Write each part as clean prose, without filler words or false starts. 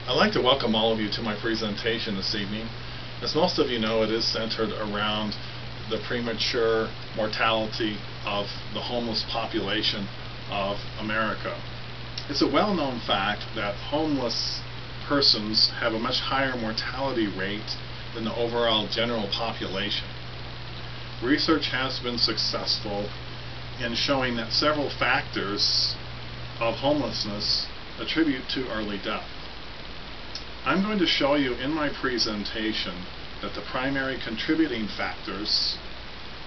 I'd like to welcome all of you to my presentation this evening. As most of you know, it is centered around the premature mortality of the homeless population of America. It's a well-known fact that homeless persons have a much higher mortality rate than the overall general population. Research has been successful in showing that several factors of homelessness attribute to early death. I'm going to show you in my presentation that the primary contributing factors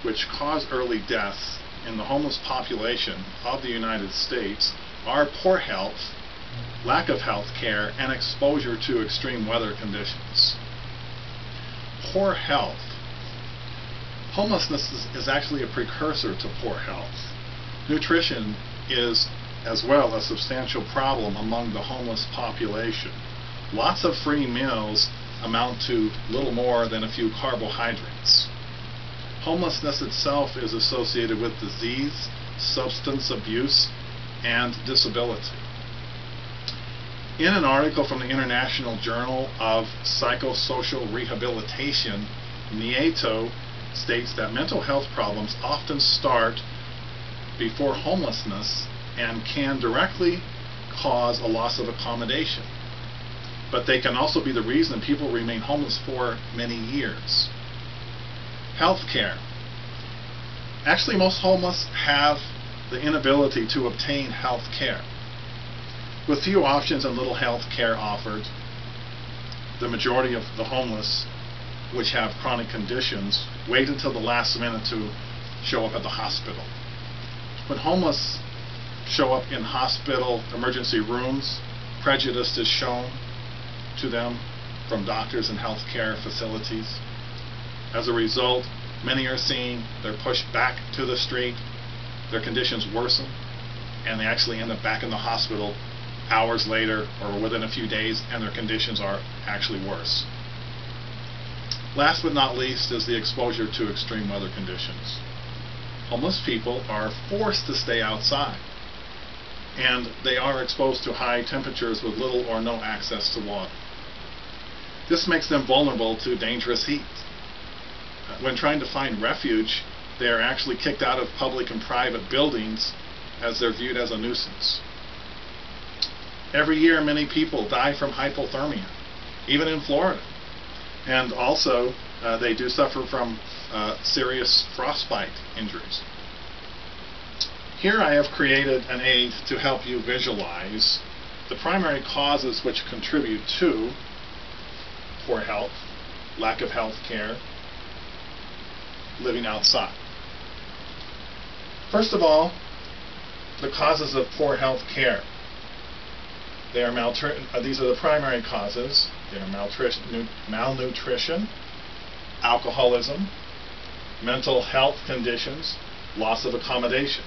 which cause early death in the homeless population of the United States are poor health, lack of health care, and exposure to extreme weather conditions. Poor health. Homelessness is actually a precursor to poor health. Nutrition is as well a substantial problem among the homeless population. Lots of free meals amount to little more than a few carbohydrates. Homelessness itself is associated with disease, substance abuse, and disability. In an article from the International Journal of Psychosocial Rehabilitation, Nieto states that mental health problems often start before homelessness and can directly cause a loss of accommodation. But they can also be the reason people remain homeless for many years. Health care. Actually, most homeless have the inability to obtain health care. With few options and little health care offered, the majority of the homeless, which have chronic conditions, wait until the last minute to show up at the hospital. When homeless show up in hospital emergency rooms, prejudice is shown to them from doctors and health care facilities. As a result, many are seen, they're pushed back to the street, their conditions worsen, and they actually end up back in the hospital hours later or within a few days, and their conditions are actually worse. Last but not least is the exposure to extreme weather conditions. Homeless people are forced to stay outside, and they are exposed to high temperatures with little or no access to water. This makes them vulnerable to dangerous heat. When trying to find refuge, they are actually kicked out of public and private buildings as they're viewed as a nuisance. Every year, many people die from hypothermia, even in Florida. And also, they do suffer from serious frostbite injuries. Here I have created an aid to help you visualize the primary causes which contribute to poor health, lack of health care, living outside. First of all, the causes of poor health care. They are these are the primary causes. They are malnutrition, alcoholism, mental health conditions, loss of accommodation.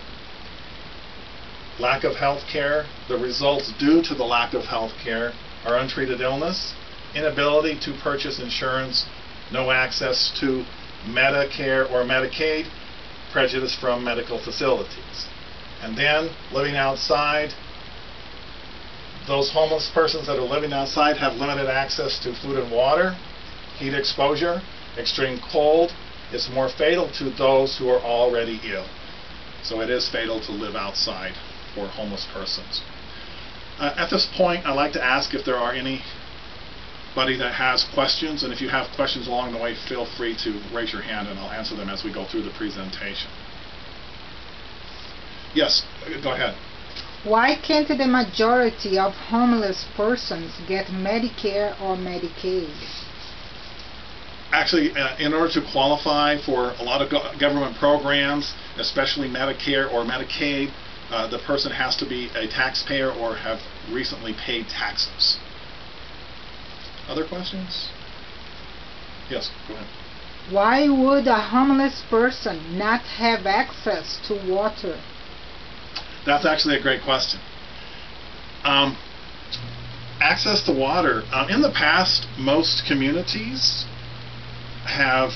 Lack of health care. The results due to the lack of health care are untreated illness, inability to purchase insurance, no access to Medicare or Medicaid, prejudice from medical facilities. And then living outside, those homeless persons that are living outside have limited access to food and water, heat exposure, extreme cold. It's more fatal to those who are already ill. So it is fatal to live outside for homeless persons. At this point, I'd like to ask if there are anybody that has questions, and if you have questions along the way, feel free to raise your hand and I'll answer them as we go through the presentation. Yes, go ahead. Why can't the majority of homeless persons get Medicare or Medicaid? Actually, in order to qualify for a lot of government programs, especially Medicare or Medicaid, the person has to be a taxpayer or have recently paid taxes. Other questions? Yes, go ahead. Why would a homeless person not have access to water? That's actually a great question. Access to water. In the past, most communities have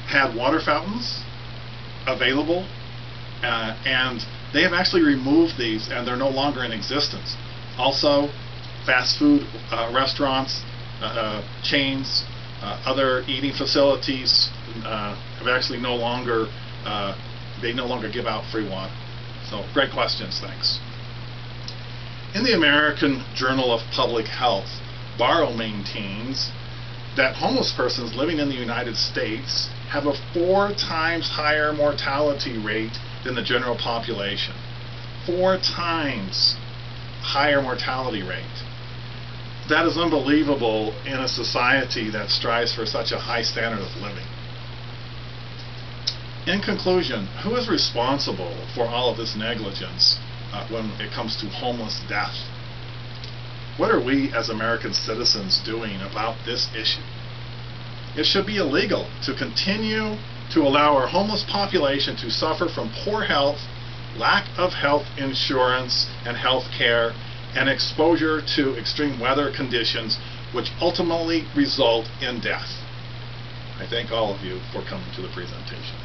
had water fountains available, and they have actually removed these, and they're no longer in existence. Also, fast food restaurants, chains, other eating facilities have actually no longer give out free water. So great questions, thanks. In the American Journal of Public Health, Barrow maintains that homeless persons living in the United States have a 4 times higher mortality rate than the general population. 4 times higher mortality rate. That is unbelievable in a society that strives for such a high standard of living. In conclusion, who is responsible for all of this negligence when it comes to homeless death? What are we as American citizens doing about this issue? It should be illegal to continue to allow our homeless population to suffer from poor health, lack of health insurance and health care, and exposure to extreme weather conditions which ultimately result in death. I thank all of you for coming to the presentation.